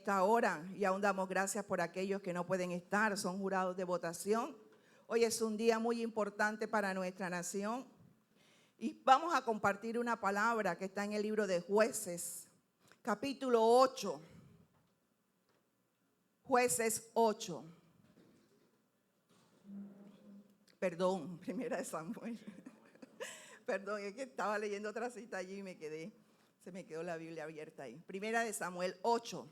esta hora y aún damos gracias por aquellos que no pueden estar, son jurados de votación. Hoy es un día muy importante para nuestra nación y vamos a compartir una palabra que está en el libro de Jueces, capítulo 8. Jueces 8. Perdón, primera de Samuel. Perdón, es que estaba leyendo otra cita allí y se me quedó la Biblia abierta ahí. Primera de Samuel 8.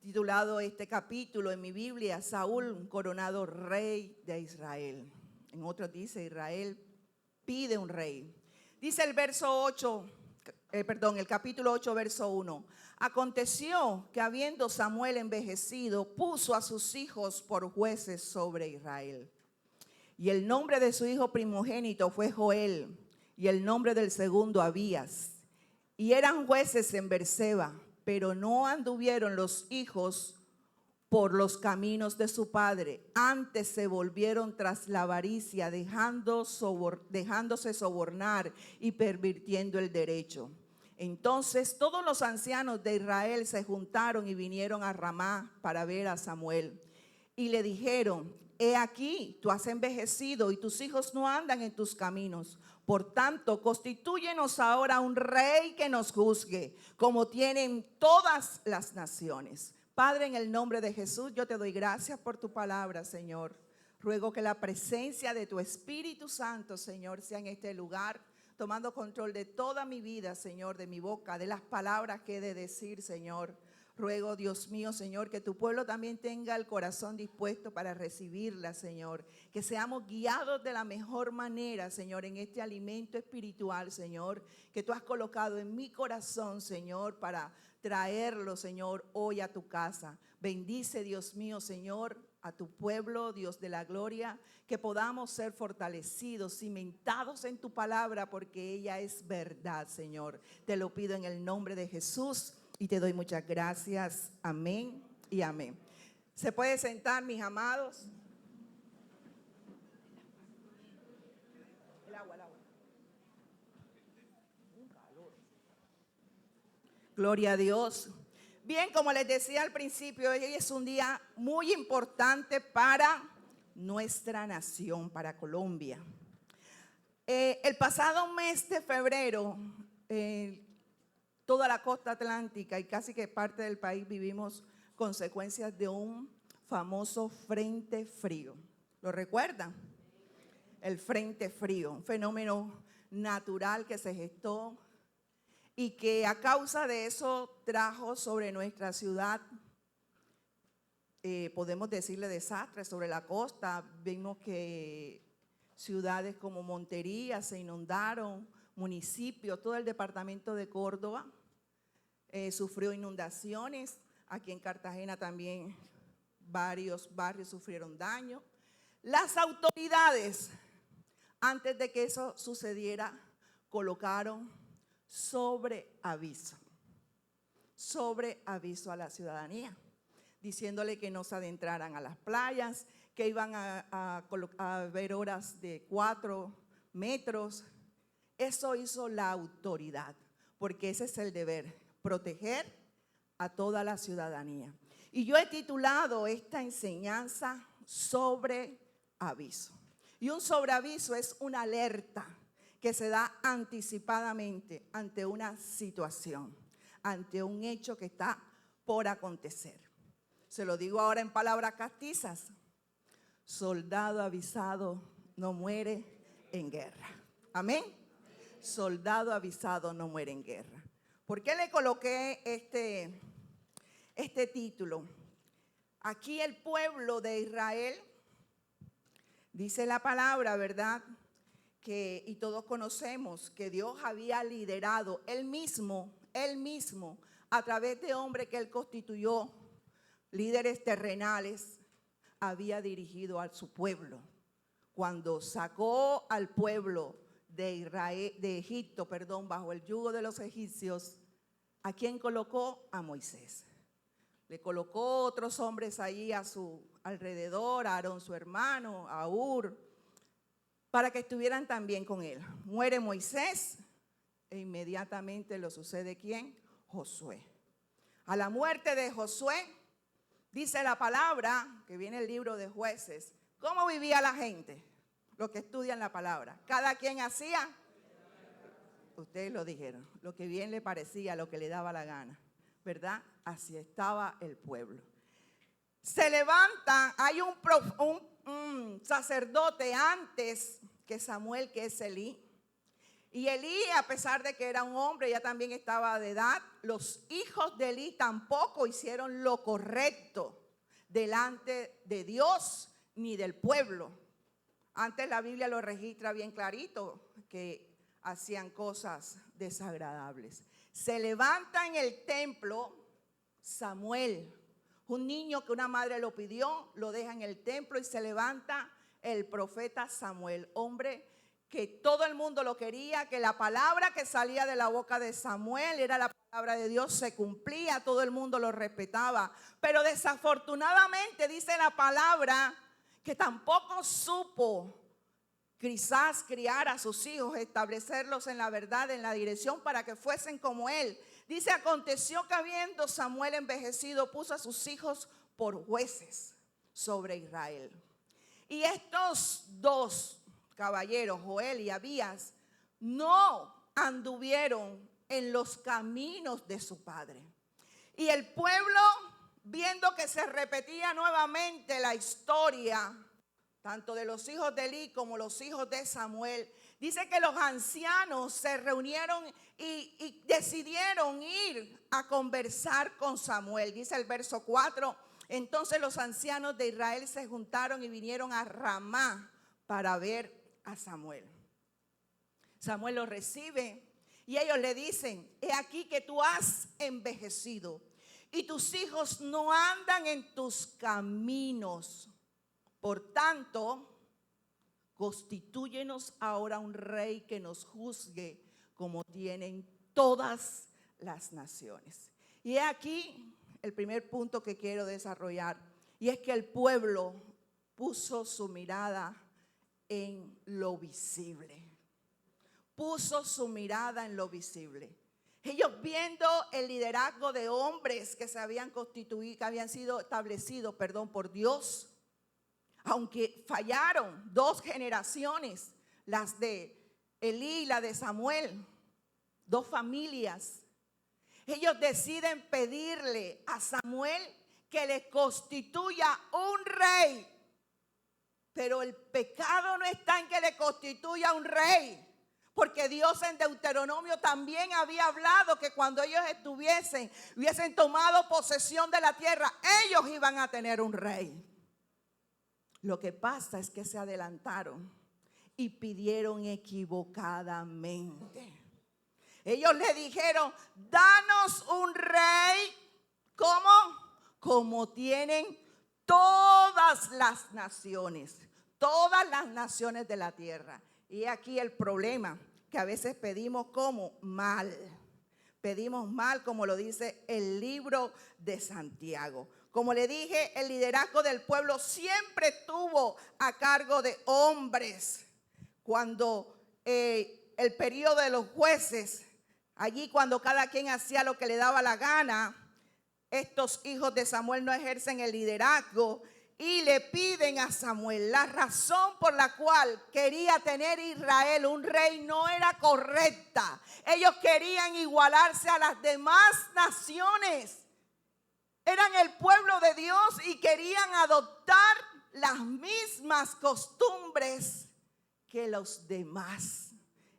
Titulado este capítulo en mi Biblia, Saúl coronado rey de Israel. En otros dice, Israel pide un rey. Dice el capítulo 8, verso 1. Aconteció que habiendo Samuel envejecido, puso a sus hijos por jueces sobre Israel. Y el nombre de su hijo primogénito fue Joel, y el nombre del segundo Abías. Y eran jueces en Berseba, pero no anduvieron los hijos por los caminos de su padre. Antes se volvieron tras la avaricia, dejándose sobornar y pervirtiendo el derecho. Entonces todos los ancianos de Israel se juntaron y vinieron a Ramá para ver a Samuel. Y le dijeron: he aquí, tú has envejecido y tus hijos no andan en tus caminos. Por tanto, constitúyenos ahora un rey que nos juzgue, como tienen todas las naciones. Padre, en el nombre de Jesús, yo te doy gracias por tu palabra, Señor. Ruego que la presencia de tu Espíritu Santo, Señor, sea en este lugar, tomando control de toda mi vida, Señor, de mi boca, de las palabras que he de decir, Señor. Ruego, Dios mío, Señor, que tu pueblo también tenga el corazón dispuesto para recibirla, Señor. Que seamos guiados de la mejor manera, Señor, en este alimento espiritual, Señor, que tú has colocado en mi corazón, Señor, para traerlo, Señor, hoy a tu casa. Bendice, Dios mío, Señor, a tu pueblo, Dios de la gloria, que podamos ser fortalecidos, cimentados en tu palabra, porque ella es verdad, Señor. Te lo pido en el nombre de Jesús. Y te doy muchas gracias. Amén y amén. ¿Se puede sentar, mis amados? El agua. Un calor. Gloria a Dios. Bien, como les decía al principio, hoy es un día muy importante para nuestra nación, para Colombia. El pasado mes de febrero, toda la costa atlántica y casi que parte del país vivimos consecuencias de un famoso frente frío. ¿Lo recuerdan? El frente frío, un fenómeno natural que se gestó y que a causa de eso trajo sobre nuestra ciudad, podemos decirle desastres sobre la costa. Vimos que ciudades como Montería se inundaron, municipios, todo el departamento de Córdoba sufrió inundaciones. Aquí en Cartagena también varios barrios sufrieron daño. Las autoridades, antes de que eso sucediera, colocaron sobreaviso a la ciudadanía, diciéndole que no se adentraran a las playas, que iban a haber horas de 4 metros. Eso hizo la autoridad, porque ese es el deber, proteger a toda la ciudadanía. Y yo he titulado esta enseñanza sobreaviso. Y un sobreaviso es una alerta que se da anticipadamente ante una situación, ante un hecho que está por acontecer. Se lo digo ahora en palabras castizas: soldado avisado no muere en guerra. Amén. Soldado avisado no muere en guerra. ¿Por qué le coloqué este título? Aquí el pueblo de Israel, dice la palabra, ¿verdad? Y todos conocemos que Dios había liderado él mismo, a través de hombres que él constituyó, líderes terrenales, había dirigido a su pueblo. Cuando sacó al pueblo de Egipto, bajo el yugo de los egipcios, ¿a quién colocó? A Moisés. Le colocó otros hombres allí a su alrededor, a Aarón su hermano, a Hur, para que estuvieran también con él. Muere Moisés e inmediatamente lo sucede ¿quién? Josué. A la muerte de Josué, dice la palabra, que viene el libro de Jueces, ¿cómo vivía la gente? Los que estudian la palabra. Cada quien hacía, ustedes lo dijeron, lo que bien le parecía, lo que le daba la gana, ¿verdad? Así estaba el pueblo. Se levanta, hay un sacerdote antes que Samuel, que es Elí. Y Elí, a pesar de que era un hombre, ya también estaba de edad. Los hijos de Elí tampoco hicieron lo correcto delante de Dios ni del pueblo. Antes la Biblia lo registra bien clarito, que hacían cosas desagradables. Se levanta en el templo Samuel, un niño que una madre lo pidió, lo deja en el templo y se levanta el profeta Samuel, hombre que todo el mundo lo quería, que la palabra que salía de la boca de Samuel era la palabra de Dios, se cumplía, todo el mundo lo respetaba. Pero desafortunadamente dice la palabra que tampoco supo quizás criar a sus hijos, establecerlos en la verdad, en la dirección para que fuesen como él. Dice, aconteció que habiendo Samuel envejecido, puso a sus hijos por jueces sobre Israel. Y estos dos caballeros, Joel y Abías, no anduvieron en los caminos de su padre. Y el pueblo, viendo que se repetía nuevamente la historia, tanto de los hijos de Elí como los hijos de Samuel, dice que los ancianos se reunieron y decidieron ir a conversar con Samuel. Dice el verso 4, entonces los ancianos de Israel se juntaron y vinieron a Ramá para ver a Samuel. Samuel los recibe y ellos le dicen, he aquí que tú has envejecido y tus hijos no andan en tus caminos. Por tanto, constitúyenos ahora un rey que nos juzgue como tienen todas las naciones. Y he aquí el primer punto que quiero desarrollar, y es que el pueblo puso su mirada en lo visible. Puso su mirada en lo visible. Ellos viendo el liderazgo de hombres que se habían constituido, que habían sido establecidos, por Dios, aunque fallaron 2 generaciones, las de Elí y la de Samuel, 2 familias. Ellos deciden pedirle a Samuel que le constituya un rey. Pero el pecado no está en que le constituya un rey, porque Dios en Deuteronomio también había hablado que cuando ellos hubiesen tomado posesión de la tierra, ellos iban a tener un rey. Lo que pasa es que se adelantaron y pidieron equivocadamente. Ellos le dijeron, danos un rey, ¿cómo? Como tienen todas las naciones de la tierra. Y aquí el problema, que a veces pedimos como mal. Pedimos mal, como lo dice el libro de Santiago. Como le dije, el liderazgo del pueblo siempre estuvo a cargo de hombres. Cuando el periodo de los jueces, allí cuando cada quien hacía lo que le daba la gana, estos hijos de Samuel no ejercen el liderazgo y le piden a Samuel. La razón por la cual quería tener Israel un rey no era correcta. Ellos querían igualarse a las demás naciones. Eran el pueblo de Dios y querían adoptar las mismas costumbres que los demás.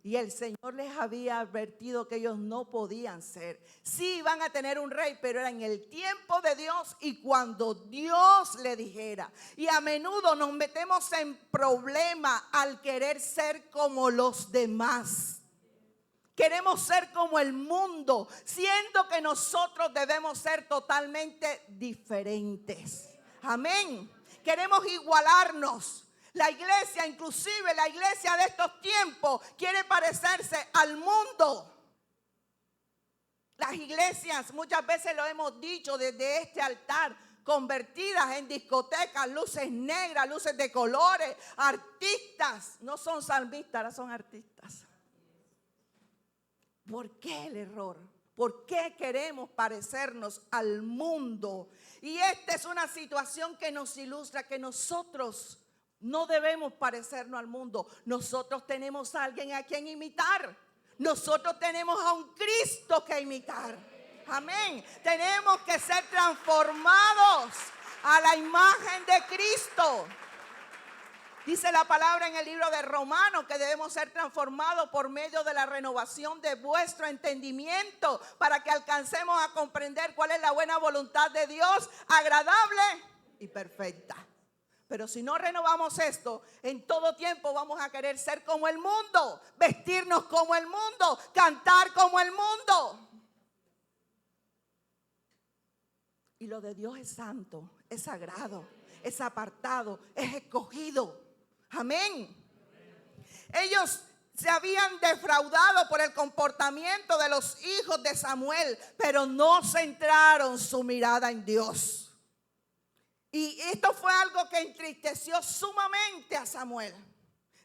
Y el Señor les había advertido que ellos no podían ser. Sí iban a tener un rey, pero era en el tiempo de Dios y cuando Dios le dijera. Y a menudo nos metemos en problemas al querer ser como los demás. Queremos ser como el mundo, siendo que nosotros debemos ser totalmente diferentes. Amén. Queremos igualarnos. La iglesia, inclusive la iglesia de estos tiempos, quiere parecerse al mundo. Las iglesias, muchas veces lo hemos dicho desde este altar, convertidas en discotecas, luces negras, luces de colores, artistas. No son salmistas, ahora son artistas. ¿Por qué el error? ¿Por qué queremos parecernos al mundo? Y esta es una situación que nos ilustra que nosotros no debemos parecernos al mundo. Nosotros tenemos a alguien a quien imitar. Nosotros tenemos a un Cristo que imitar. Amén. Tenemos que ser transformados a la imagen de Cristo. Dice la palabra en el libro de Romanos que debemos ser transformados por medio de la renovación de vuestro entendimiento para que alcancemos a comprender cuál es la buena voluntad de Dios, agradable y perfecta. Pero si no renovamos esto, en todo tiempo vamos a querer ser como el mundo, vestirnos como el mundo, cantar como el mundo. Y lo de Dios es santo, es sagrado, es apartado, es escogido. Amén. Ellos se habían defraudado por el comportamiento de los hijos de Samuel, pero no centraron su mirada en Dios. Y esto fue algo que entristeció sumamente a Samuel.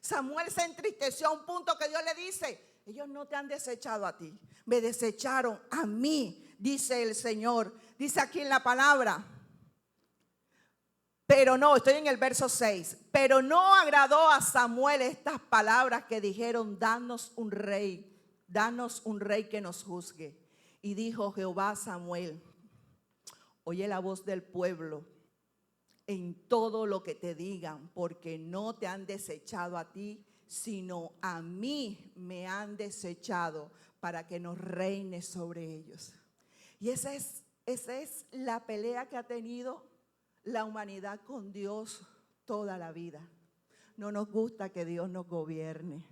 Samuel se entristeció a un punto que Dios le dice: ellos no te han desechado a ti, me desecharon a mí, dice el Señor. Dice aquí en la palabra. Pero no, estoy en el verso 6. Pero no agradó a Samuel estas palabras que dijeron: danos un rey que nos juzgue. Y dijo Jehová a Samuel: oye la voz del pueblo en todo lo que te digan, porque no te han desechado a ti, sino a mí me han desechado para que nos reines sobre ellos. Y esa es la pelea que ha tenido la humanidad con Dios toda la vida. No nos gusta que Dios nos gobierne.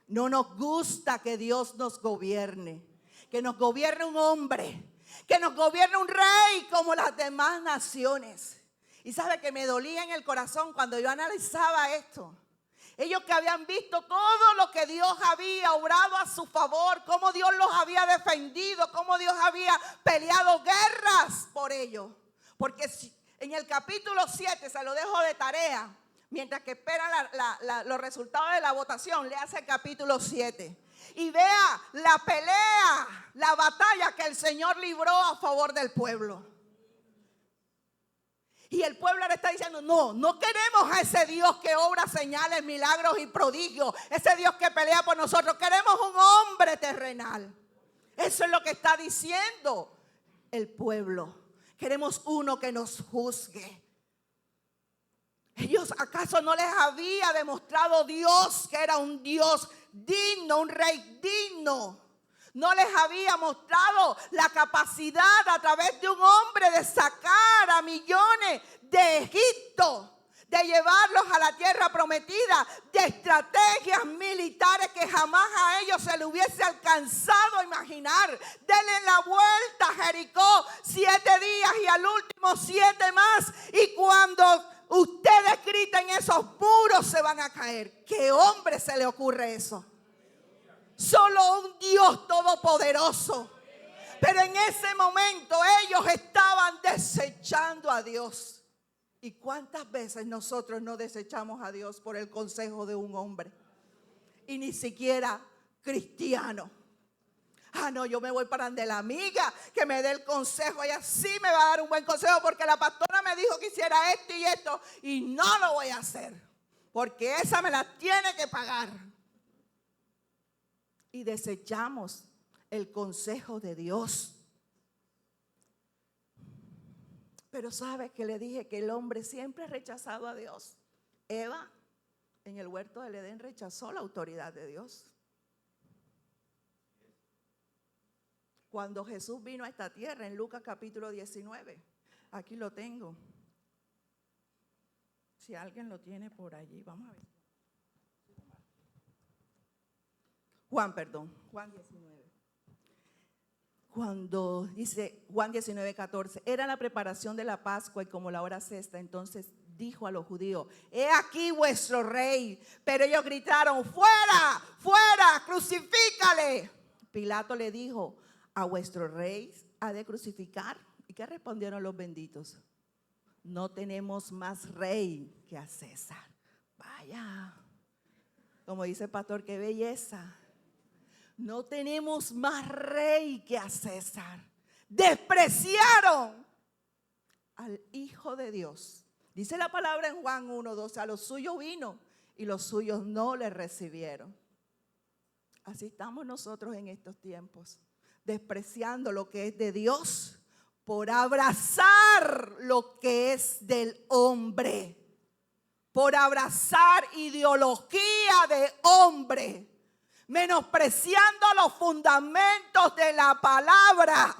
No nos gusta que Dios nos gobierne. Que nos gobierne un hombre. Que nos gobierne un rey como las demás naciones. Y sabe que me dolía en el corazón cuando yo analizaba esto. Ellos que habían visto todo lo que Dios había obrado a su favor, cómo Dios los había defendido, cómo Dios había peleado guerras por ellos. Porque en el capítulo 7, se lo dejo de tarea, mientras que esperan los resultados de la votación, le hace el capítulo 7. Y vea la pelea, la batalla que el Señor libró a favor del pueblo. Y el pueblo le está diciendo: no queremos a ese Dios que obra señales, milagros y prodigios. Ese Dios que pelea por nosotros. Queremos un hombre terrenal. Eso es lo que está diciendo el pueblo. Queremos uno que nos juzgue. ¿Ellos acaso no les había demostrado Dios que era un Dios digno, un rey digno? No les había mostrado la capacidad a través de un hombre de sacar a millones de Egipto, de llevarlos a la tierra prometida, de estrategias militares que jamás a ellos se les hubiese alcanzado a imaginar. Denle la vuelta a Jericó 7 días y al último 7 más. Y cuando ustedes griten, esos muros se van a caer. ¿Qué hombre se le ocurre eso? Solo un Dios todopoderoso. Pero en ese momento ellos estaban desechando a Dios. ¿Y cuántas veces nosotros no desechamos a Dios por el consejo de un hombre? Y ni siquiera cristiano. No, yo me voy para donde la amiga que me dé el consejo. Ella sí me va a dar un buen consejo porque la pastora me dijo que hiciera esto y esto. Y no lo voy a hacer porque esa me la tiene que pagar. Y desechamos el consejo de Dios. Pero ¿sabe que le dije que el hombre siempre ha rechazado a Dios? Eva, en el huerto del Edén, rechazó la autoridad de Dios. Cuando Jesús vino a esta tierra, en Lucas capítulo 19, aquí lo tengo. Si alguien lo tiene por allí, vamos a ver. Juan 19. Cuando dice Juan 19:14, era la preparación de la Pascua y como la hora sexta, entonces dijo a los judíos: he aquí vuestro rey. Pero ellos gritaron: fuera, fuera, crucifícale. Pilato le dijo: a vuestro rey ha de crucificar. ¿Y qué respondieron los benditos? No tenemos más rey que a César. Vaya, como dice el pastor, qué belleza. No tenemos más rey que a César. Despreciaron al Hijo de Dios. Dice la palabra en Juan 1:12, a los suyos vino y los suyos no le recibieron. Así estamos nosotros en estos tiempos, despreciando lo que es de Dios por abrazar lo que es del hombre, por abrazar ideología de hombre, menospreciando los fundamentos de la palabra,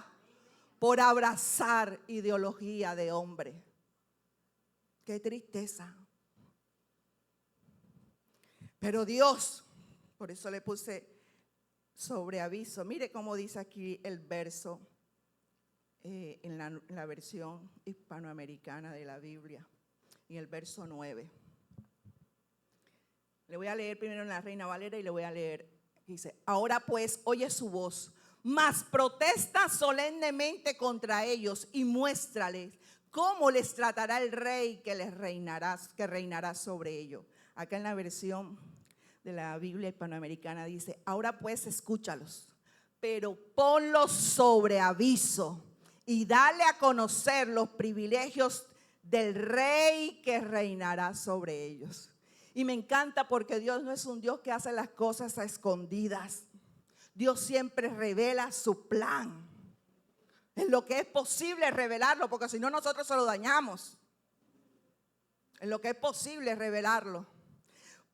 por abrazar ideología de hombre. Qué tristeza. Pero Dios, por eso le puse sobre aviso. Mire cómo dice aquí el verso en la versión hispanoamericana de la Biblia, en el verso 9. Le voy a leer primero en la Reina Valera y le voy a leer. Dice, ahora pues oye su voz, mas protesta solemnemente contra ellos y muéstrales cómo les tratará el rey que reinará sobre ellos. Acá en la versión de la Biblia hispanoamericana dice, ahora pues escúchalos, pero ponlos sobre aviso y dale a conocer los privilegios del rey que reinará sobre ellos. Y me encanta porque Dios no es un Dios que hace las cosas a escondidas. Dios siempre revela su plan. En lo que es posible revelarlo, porque si no nosotros se lo dañamos. En lo que es posible revelarlo.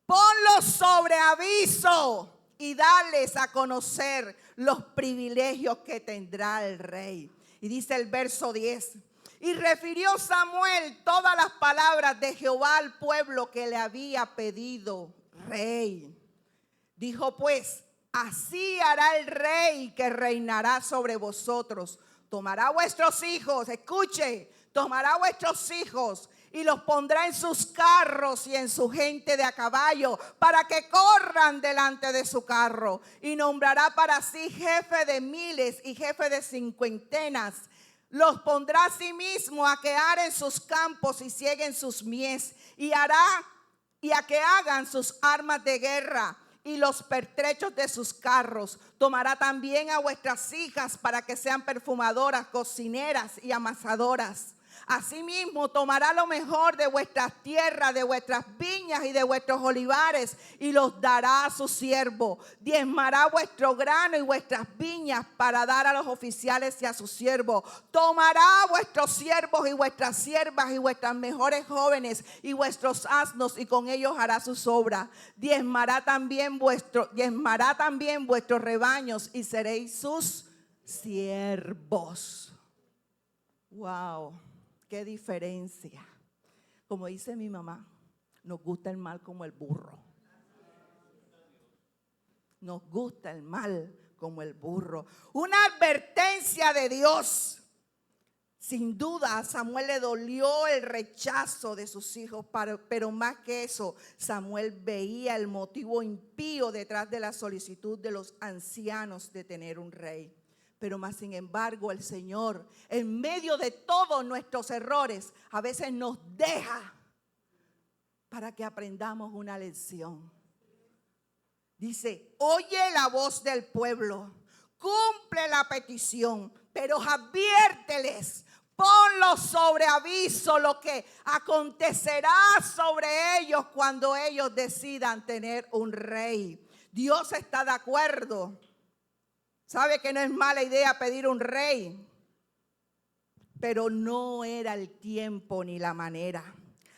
Ponlos sobre aviso y dales a conocer los privilegios que tendrá el rey. Y dice el verso 10. Y refirió Samuel todas las palabras de Jehová al pueblo que le había pedido rey. Dijo pues, así hará el rey que reinará sobre vosotros. Tomará vuestros hijos, escuche, tomará vuestros hijos y los pondrá en sus carros y en su gente de a caballo para que corran delante de su carro. Y nombrará para sí jefe de miles y jefe de cincuentenas. Los pondrá a sí mismo a que aren sus campos y cieguen sus mies y a que hagan sus armas de guerra y los pertrechos de sus carros. Tomará también a vuestras hijas para que sean perfumadoras, cocineras y amasadoras. Asimismo tomará lo mejor de vuestras tierras, de vuestras viñas y de vuestros olivares y los dará a su siervo. Diezmará vuestro grano y vuestras viñas para dar a los oficiales y a sus siervos. Tomará vuestros siervos y vuestras siervas y vuestras mejores jóvenes y vuestros asnos y con ellos hará sus obras. Diezmará también vuestros rebaños y seréis sus siervos. Wow. Qué diferencia. Como dice mi mamá, nos gusta el mal como el burro. Nos gusta el mal como el burro. Una advertencia de Dios. Sin duda a Samuel le dolió el rechazo de sus hijos, pero más que eso, Samuel veía el motivo impío detrás de la solicitud de los ancianos de tener un rey. Pero más sin embargo el Señor, en medio de todos nuestros errores, a veces nos deja para que aprendamos una lección. Dice, oye la voz del pueblo, cumple la petición, pero adviérteles, ponlos sobre aviso lo que acontecerá sobre ellos cuando ellos decidan tener un rey. Dios está de acuerdo. Sabe que no es mala idea pedir un rey, pero no era el tiempo ni la manera.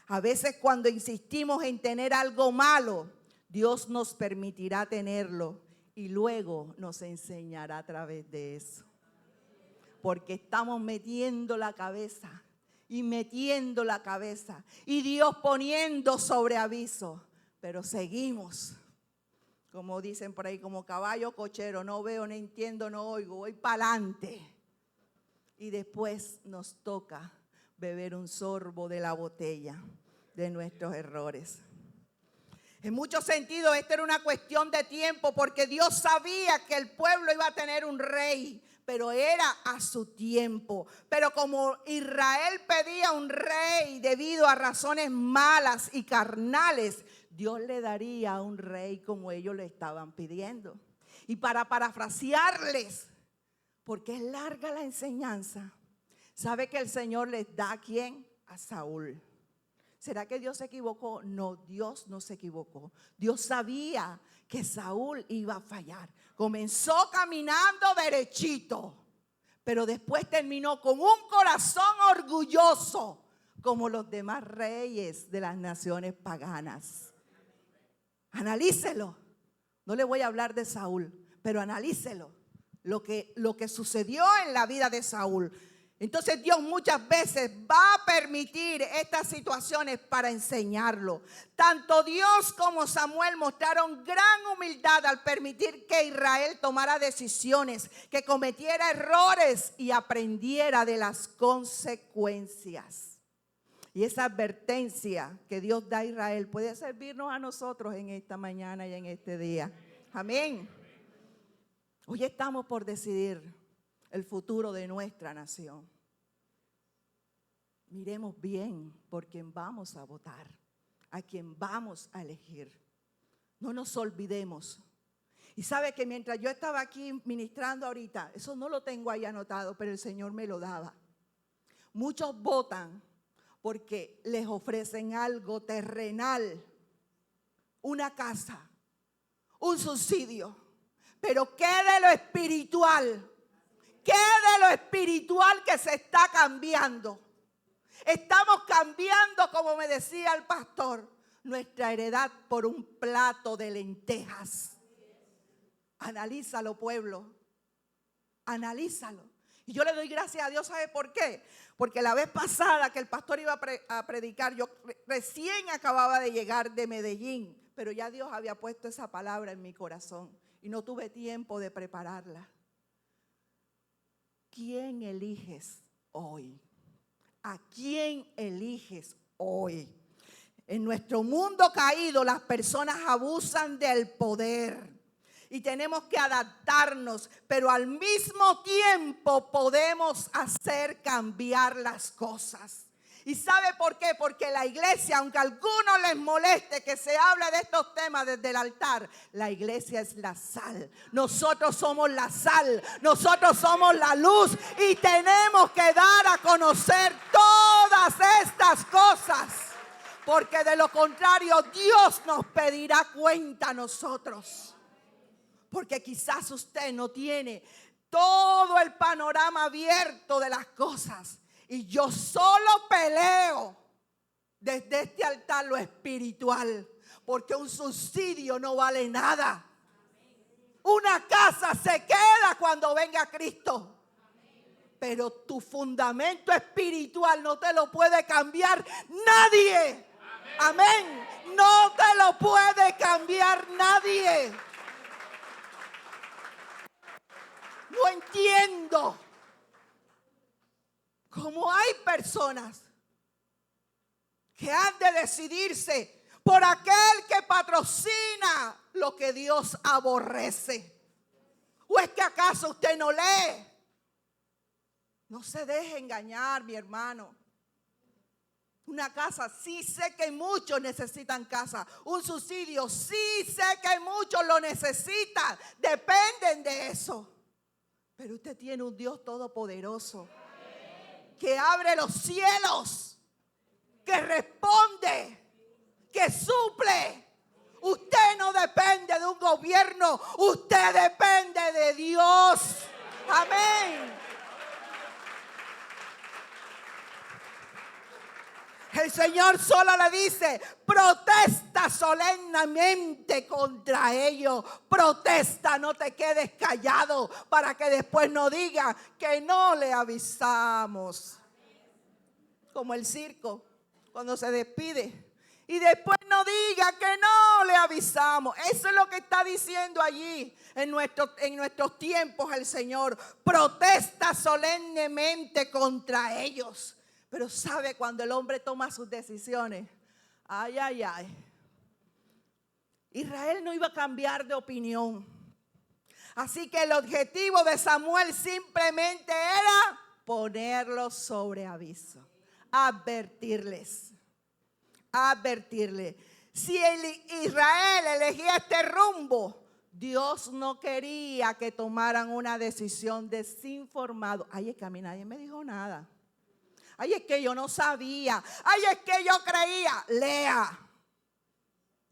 A veces cuando insistimos en tener algo malo, Dios nos permitirá tenerlo y luego nos enseñará a través de eso. Porque estamos metiendo la cabeza y Dios poniendo sobre aviso, pero seguimos. Como dicen por ahí, como caballo cochero, no veo, no entiendo, no oigo, voy para adelante. Y después nos toca beber un sorbo de la botella de nuestros errores. En muchos sentidos, esta era una cuestión de tiempo, porque Dios sabía que el pueblo iba a tener un rey, pero era a su tiempo. Pero como Israel pedía un rey debido a razones malas y carnales, Dios le daría un rey como ellos le estaban pidiendo. Y para parafrasearles, porque es larga la enseñanza, ¿sabe que el Señor les da a quién? A Saúl. ¿Será que Dios se equivocó? No, Dios no se equivocó. Dios sabía que Saúl iba a fallar. Comenzó caminando derechito, pero después terminó con un corazón orgulloso, como los demás reyes de las naciones paganas. Analícelo. No le voy a hablar de Saúl, pero analícelo. Lo que sucedió en la vida de Saúl. Entonces Dios muchas veces va a permitir estas situaciones para enseñarlo. Tanto Dios como Samuel mostraron gran humildad al permitir que Israel tomara decisiones, que cometiera errores y aprendiera de las consecuencias. Y esa advertencia que Dios da a Israel puede servirnos a nosotros en esta mañana y en este día. Amén. Hoy estamos por decidir el futuro de nuestra nación. Miremos bien por quién vamos a votar, a quién vamos a elegir. No nos olvidemos. Y sabe que mientras yo estaba aquí ministrando ahorita, eso no lo tengo ahí anotado, pero el Señor me lo daba. Muchos votan porque les ofrecen algo terrenal, una casa, un subsidio. Pero ¿qué de lo espiritual? ¿Qué de lo espiritual que se está cambiando? Estamos cambiando, como me decía el pastor, nuestra heredad por un plato de lentejas. Analízalo, pueblo. Analízalo. Y yo le doy gracias a Dios, ¿sabe por qué? Porque la vez pasada que el pastor iba a predicar, yo recién acababa de llegar de Medellín, pero ya Dios había puesto esa palabra en mi corazón y no tuve tiempo de prepararla. ¿Quién eliges hoy? ¿A quién eliges hoy? En nuestro mundo caído, las personas abusan del poder y tenemos que adaptarnos, pero al mismo tiempo podemos hacer cambiar las cosas. ¿Y sabe por qué? Porque la iglesia, aunque a algunos les moleste que se hable de estos temas desde el altar, la iglesia es la sal. Nosotros somos la sal, nosotros somos la luz y tenemos que dar a conocer todas estas cosas. Porque de lo contrario Dios nos pedirá cuenta a nosotros. Porque quizás usted no tiene todo el panorama abierto de las cosas. Y yo solo peleo desde este altar lo espiritual. Porque un subsidio no vale nada. Una casa se queda cuando venga Cristo. Pero tu fundamento espiritual no te lo puede cambiar nadie. Amén. No te lo puede cambiar nadie. No entiendo cómo hay personas que han de decidirse por aquel que patrocina lo que Dios aborrece. ¿O es que acaso usted no lee? No se deje engañar, mi hermano. Una casa, sí sé que muchos necesitan casa. Un subsidio, sí sé que muchos lo necesitan. Dependen de eso. Pero usted tiene un Dios todopoderoso que abre los cielos, que responde, que suple. Usted no depende de un gobierno, usted depende de Dios. Amén. El Señor solo le dice, protesta solemnemente contra ellos. Protesta, no te quedes callado para que después no diga que no le avisamos. Como el circo, cuando se despide. Y después no diga que no le avisamos. Eso es lo que está diciendo allí en nuestros tiempos el Señor. Protesta solemnemente contra ellos. Pero sabe, cuando el hombre toma sus decisiones, ay, ay, ay. Israel no iba a cambiar de opinión. Así que el objetivo de Samuel simplemente era ponerlos sobre aviso. Advertirles. Si Israel elegía este rumbo, Dios no quería que tomaran una decisión desinformado. Ay, es que a mí nadie me dijo nada. Ay, es que yo no sabía. Ay, es que yo creía. Lea.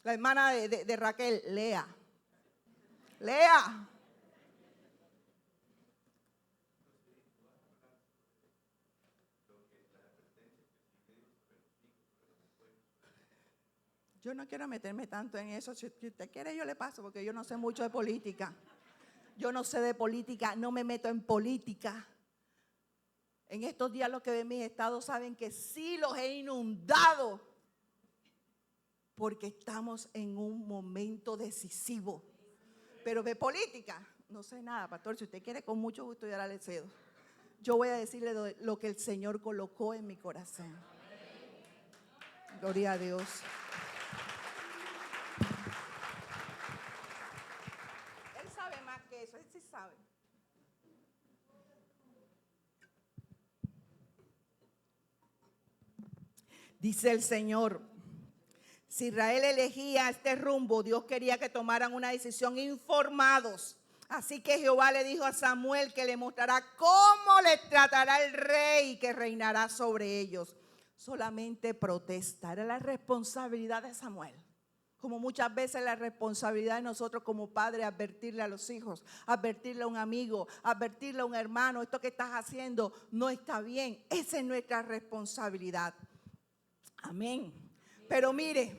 La hermana de Raquel, lea. Lea. Yo no quiero meterme tanto en eso. Si usted quiere, yo le paso, porque yo no sé mucho de política. Yo no sé de política, no me meto en política. En estos días los que ven mis estados saben que sí los he inundado, porque estamos en un momento decisivo. Pero de política, no sé nada, pastor. Si usted quiere, con mucho gusto yo le cedo. Yo voy a decirle lo que el Señor colocó en mi corazón. Gloria a Dios. Él sabe más que eso, él sí sabe. Dice el Señor, si Israel elegía este rumbo, Dios quería que tomaran una decisión informados. Así que Jehová le dijo a Samuel que le mostrará cómo le tratará el rey que reinará sobre ellos. Solamente protesta, era la responsabilidad de Samuel. Como muchas veces la responsabilidad de nosotros como padres, advertirle a los hijos, advertirle a un amigo, advertirle a un hermano, esto que estás haciendo no está bien. Esa es nuestra responsabilidad. Amén. Pero mire,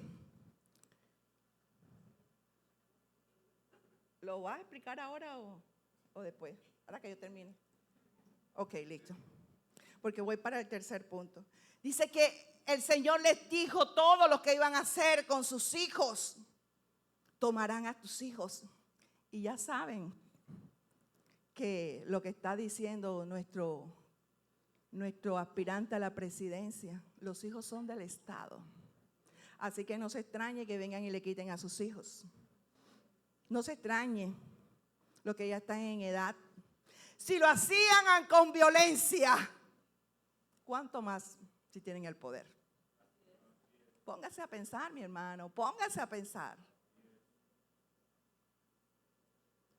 ¿lo vas a explicar ahora o después? Ahora que yo termine. Ok, listo. Porque voy para el tercer punto. Dice que el Señor les dijo todo lo que iban a hacer con sus hijos. Tomarán a tus hijos. Y ya saben que lo que está diciendo nuestro aspirante a la presidencia, los hijos son del Estado. Así que no se extrañe que vengan y le quiten a sus hijos. No se extrañe los que ya están en edad. Si lo hacían con violencia, ¿cuánto más si tienen el poder? Póngase a pensar, mi hermano, póngase a pensar.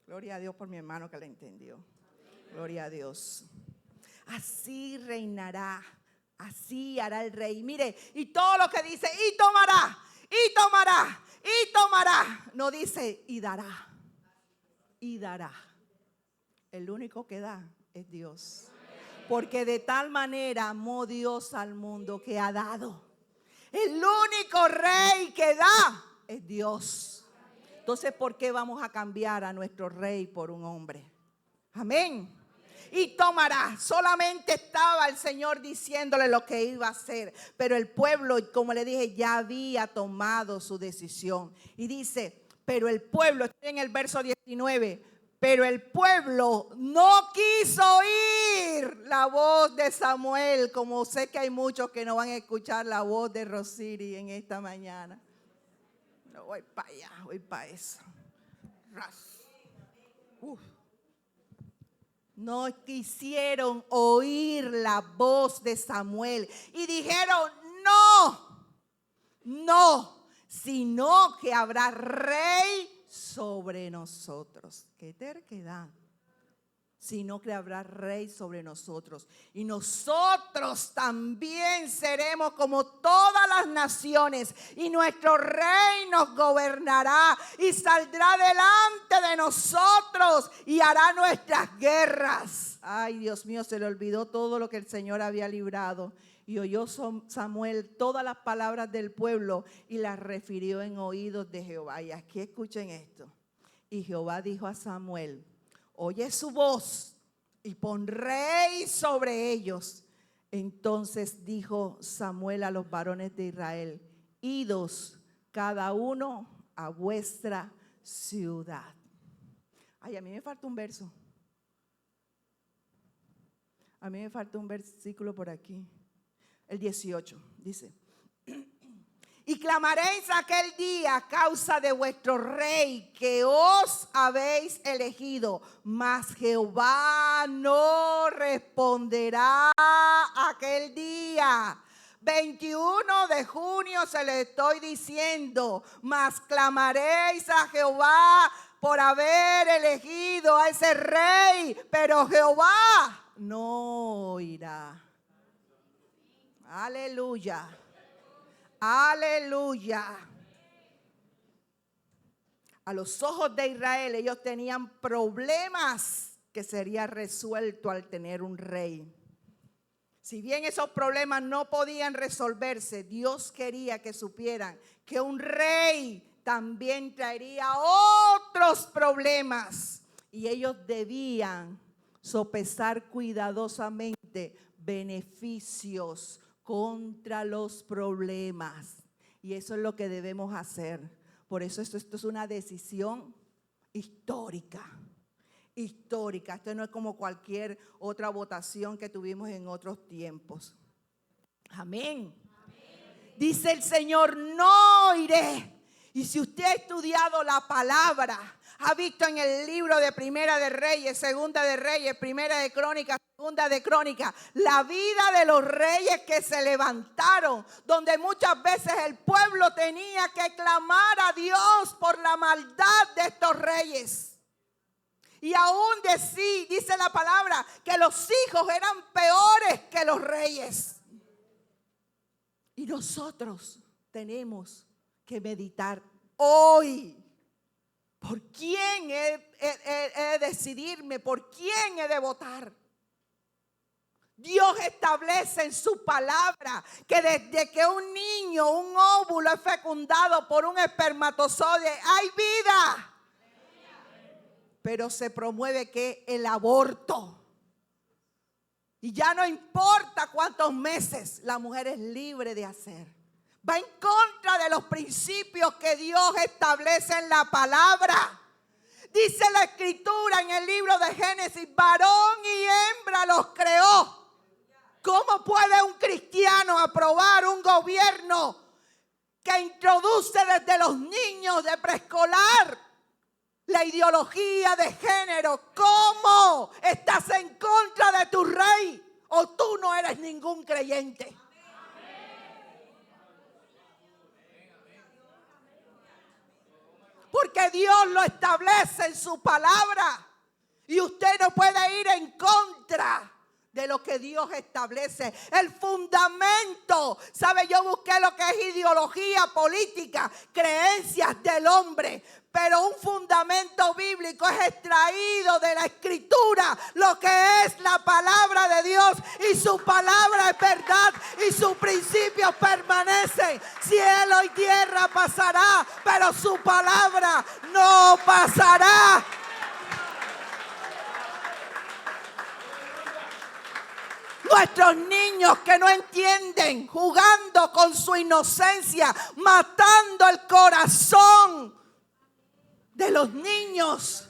Gloria a Dios por mi hermano que la entendió. Gloria a Dios. Así reinará, así hará el rey. Mire, y todo lo que dice, y tomará, y tomará, y tomará. No dice, y dará, y dará. El único que da es Dios. Porque de tal manera amó Dios al mundo que ha dado. El único rey que da es Dios. Entonces, ¿por qué vamos a cambiar a nuestro rey por un hombre? Amén. Y tomará. Solamente estaba el Señor diciéndole lo que iba a hacer. Pero el pueblo, como le dije, ya había tomado su decisión. Y dice, pero el pueblo, estoy en el verso 19. Pero el pueblo no quiso oír la voz de Samuel, como sé que hay muchos que no van a escuchar la voz de Rosiri en esta mañana. No voy para allá, voy para eso. No quisieron oír la voz de Samuel y dijeron, no, sino que habrá rey sobre nosotros. Qué terquedad. Sino que habrá rey sobre nosotros. Y nosotros también seremos como todas las naciones. Y nuestro rey nos gobernará y saldrá delante de nosotros y hará nuestras guerras. Ay, Dios mío, se le olvidó todo lo que el Señor había librado. Y oyó Samuel todas las palabras del pueblo y las refirió en oídos de Jehová. Y aquí escuchen esto. Y Jehová dijo a Samuel, oye su voz y pon rey sobre ellos. Entonces dijo Samuel a los varones de Israel, idos cada uno a vuestra ciudad. Ay, a mí me falta un verso. A mí me falta un versículo por aquí. El 18 dice, y clamaréis aquel día a causa de vuestro rey que os habéis elegido, mas Jehová no responderá aquel día. 21 de junio se le estoy diciendo, mas clamaréis a Jehová por haber elegido a ese rey, pero Jehová no oirá. Aleluya. Aleluya. A los ojos de Israel ellos tenían problemas que sería resuelto al tener un rey. Si bien esos problemas no podían resolverse, Dios quería que supieran que un rey también traería otros problemas y ellos debían sopesar cuidadosamente beneficios contra los problemas. Y eso es lo que debemos hacer. Por eso esto es una decisión histórica. Histórica. Esto no es como cualquier otra votación que tuvimos en otros tiempos. Amén. Amén. Dice el Señor, no iré. Y si usted ha estudiado la palabra, ha visto en el libro de Primera de Reyes, Segunda de Reyes, Primera de Crónicas, Segunda de Crónicas, la vida de los reyes que se levantaron, donde muchas veces el pueblo tenía que clamar a Dios por la maldad de estos reyes. Y aún dice la palabra que los hijos eran peores que los reyes. Y nosotros tenemos que meditar hoy. ¿Por quién he de decidirme? ¿Por quién he de votar? Dios establece en su palabra que desde que un niño, un óvulo es fecundado por un espermatozoide, hay vida. Pero se promueve que el aborto. Y ya no importa cuántos meses la mujer es libre de hacer. Va en contra de los principios que Dios establece en la palabra. Dice la escritura en el libro de Génesis, varón y hembra los creó. ¿Cómo puede un cristiano aprobar un gobierno que introduce desde los niños de preescolar la ideología de género? ¿Cómo estás en contra de tu rey? ¿O tú no eres ningún creyente? Porque Dios lo establece en su palabra. Y usted no puede ir en contra de lo que Dios establece. El fundamento, ¿sabe? Yo busqué lo que es ideología política, creencias del hombre. Pero un fundamento bíblico es extraído de la escritura, lo que es la palabra de Dios. Y su palabra es verdad y sus principios permanecen. Cielo y tierra pasará, pero su palabra no pasará. Nuestros niños que no entienden, jugando con su inocencia, matando el corazón de los niños.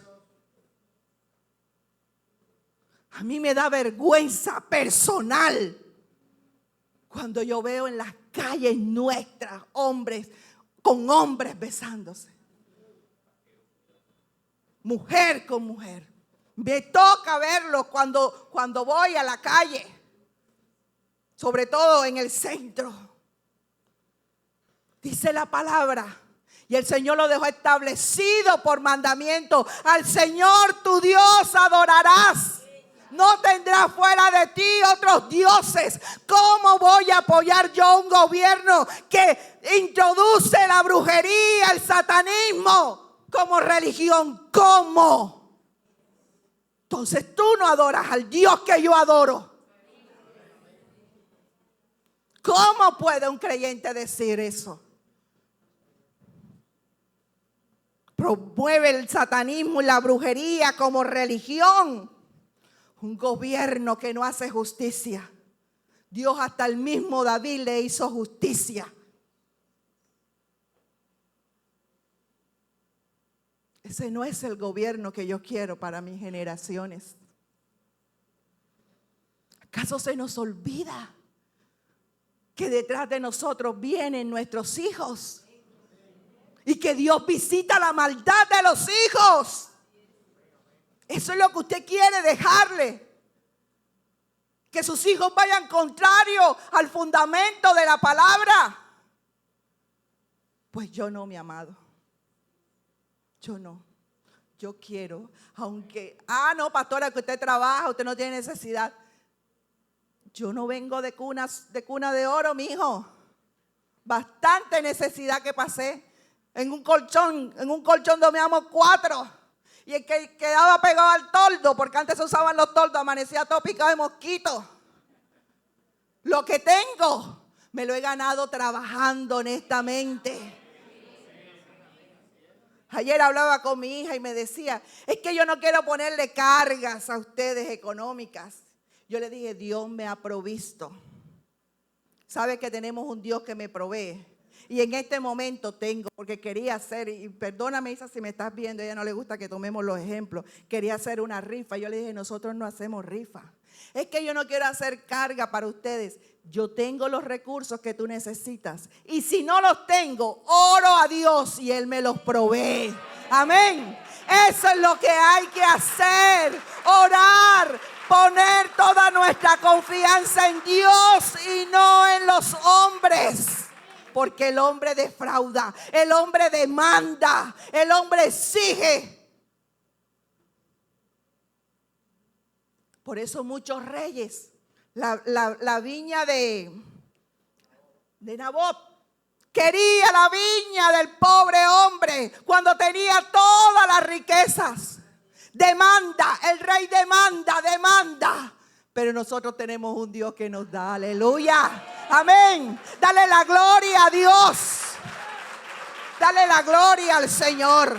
A mí me da vergüenza personal cuando yo veo en las calles nuestras hombres con hombres besándose. Mujer con mujer. Me toca verlo cuando voy a la calle. Sobre todo en el centro. Dice la palabra. Y el Señor lo dejó establecido por mandamiento. Al Señor tu Dios adorarás. No tendrás fuera de ti otros dioses. ¿Cómo voy a apoyar yo un gobierno que introduce la brujería, el satanismo como religión? ¿Cómo? Entonces tú no adoras al Dios que yo adoro. ¿Cómo puede un creyente decir eso? Promueve el satanismo y la brujería como religión. Un gobierno que no hace justicia. Dios hasta el mismo David le hizo justicia. Ese no es el gobierno que yo quiero para mis generaciones. ¿Acaso se nos olvida que detrás de nosotros vienen nuestros hijos? Y que Dios visita la maldad de los hijos. Eso es lo que usted quiere dejarle. Que sus hijos vayan contrario al fundamento de la palabra. Pues yo no, mi amado. Yo no. yo quiero, aunque, no, pastora, que usted trabaja, usted no tiene necesidad. Yo no vengo de cuna de oro, mijo. Bastante necesidad que pasé. En un colchón dormíamos 4. Y el que quedaba pegado al toldo, porque antes se usaban los toldos, amanecía todo picado de mosquitos. Lo que tengo, me lo he ganado trabajando honestamente. Ayer hablaba con mi hija y me decía, es que yo no quiero ponerle cargas a ustedes económicas. Yo le dije, Dios me ha provisto. Sabe que tenemos un Dios que me provee. Y en este momento tengo, porque quería hacer, y perdóname Isa si me estás viendo, a ella no le gusta que tomemos los ejemplos, quería hacer una rifa. Yo le dije, nosotros no hacemos rifa. Es que yo no quiero hacer carga para ustedes. Yo tengo los recursos que tú necesitas. Y si no los tengo, oro a Dios y Él me los provee. Amén. Eso es lo que hay que hacer. Orar. Poner toda nuestra confianza en Dios y no en los hombres. Porque el hombre defrauda. El hombre demanda. El hombre exige. Por eso muchos reyes, la viña de Nabot, quería la viña del pobre hombre cuando tenía todas las riquezas. Demanda, el rey demanda. Pero nosotros tenemos un Dios que nos da, aleluya, amén. Dale la gloria a Dios. Dale la gloria al Señor.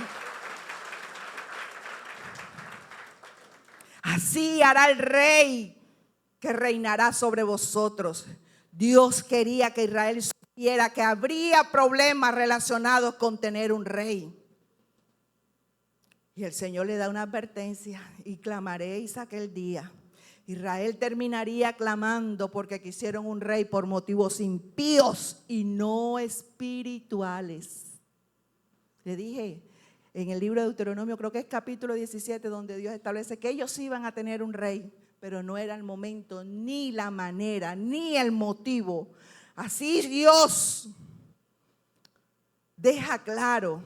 Así hará el rey que reinará sobre vosotros. Dios quería que Israel supiera que habría problemas relacionados con tener un rey. Y el Señor le da una advertencia: y clamaréis aquel día. Israel terminaría clamando porque quisieron un rey por motivos impíos y no espirituales. Le dije en el libro de Deuteronomio, creo que es capítulo 17, donde Dios establece que ellos iban a tener un rey, pero no era el momento, ni la manera, ni el motivo. Así Dios deja claro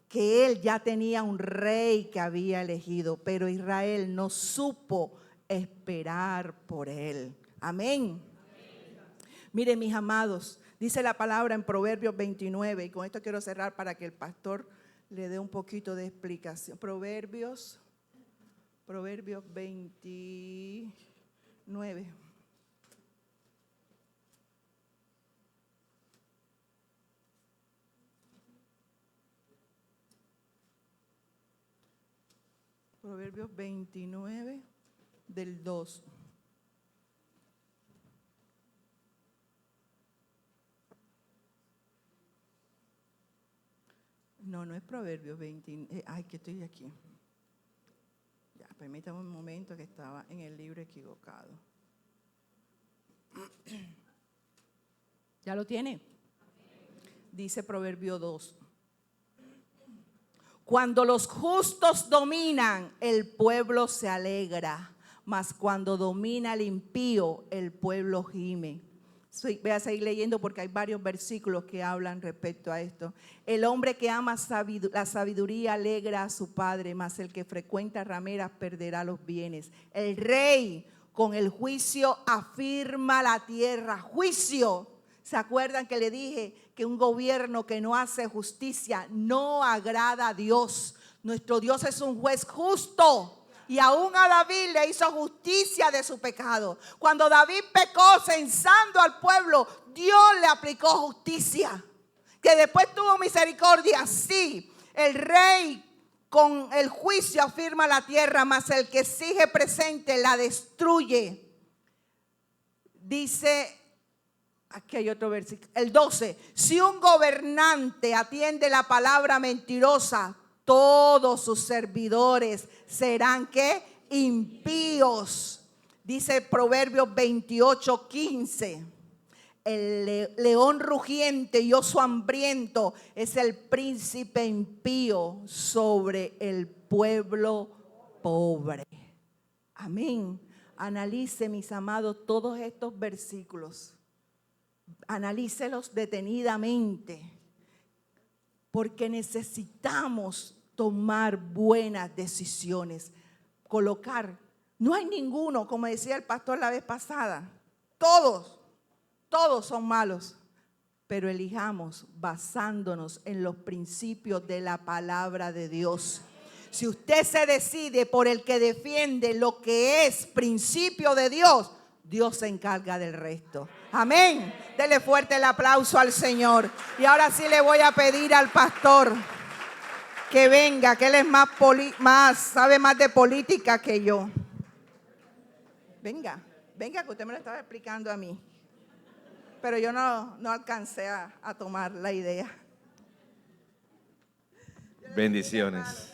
que Él ya tenía un rey que había elegido, pero Israel no supo esperar por Él. Amén. Miren, mis amados, dice la palabra en Proverbios 29, y con esto quiero cerrar para que el pastor le dé un poquito de explicación. Proverbios 29. Proverbios 29 del 2. No es Proverbios 20. Ay, que estoy aquí. Ya, permítame un momento que estaba en el libro equivocado. ¿Ya lo tiene? Dice Proverbio 2. Cuando los justos dominan, el pueblo se alegra, mas cuando domina el impío, el pueblo gime. Voy a seguir leyendo porque hay varios versículos que hablan respecto a esto. El hombre que ama la sabiduría alegra a su padre, mas el que frecuenta rameras perderá los bienes. El rey con el juicio afirma la tierra. Juicio. ¿Se acuerdan que le dije que un gobierno que no hace justicia no agrada a Dios? Nuestro Dios es un juez justo. Y aún a David le hizo justicia de su pecado. Cuando David pecó censando al pueblo, Dios le aplicó justicia. Que después tuvo misericordia, sí. El rey con el juicio afirma la tierra, mas el que exige presente la destruye. Dice, aquí hay otro versículo, el 12. Si un gobernante atiende la palabra mentirosa, todos sus servidores serán ¿qué? Impíos. Dice Proverbios 28, 15. El león rugiente y oso hambriento es el príncipe impío sobre el pueblo pobre. Amén. Analice, mis amados, todos estos versículos. Analícelos detenidamente. Porque necesitamos tomar buenas decisiones. Colocar. No hay ninguno, como decía el pastor la vez pasada. Todos son malos. Pero elijamos basándonos en los principios de la palabra de Dios. Si usted se decide por el que defiende lo que es principio de Dios, Dios se encarga del resto. Amén. Dele fuerte el aplauso al Señor. Y ahora sí le voy a pedir al pastor que venga, que él es sabe más de política que yo. Venga, que usted me lo estaba explicando a mí. Pero yo no alcancé a tomar la idea. Bendiciones.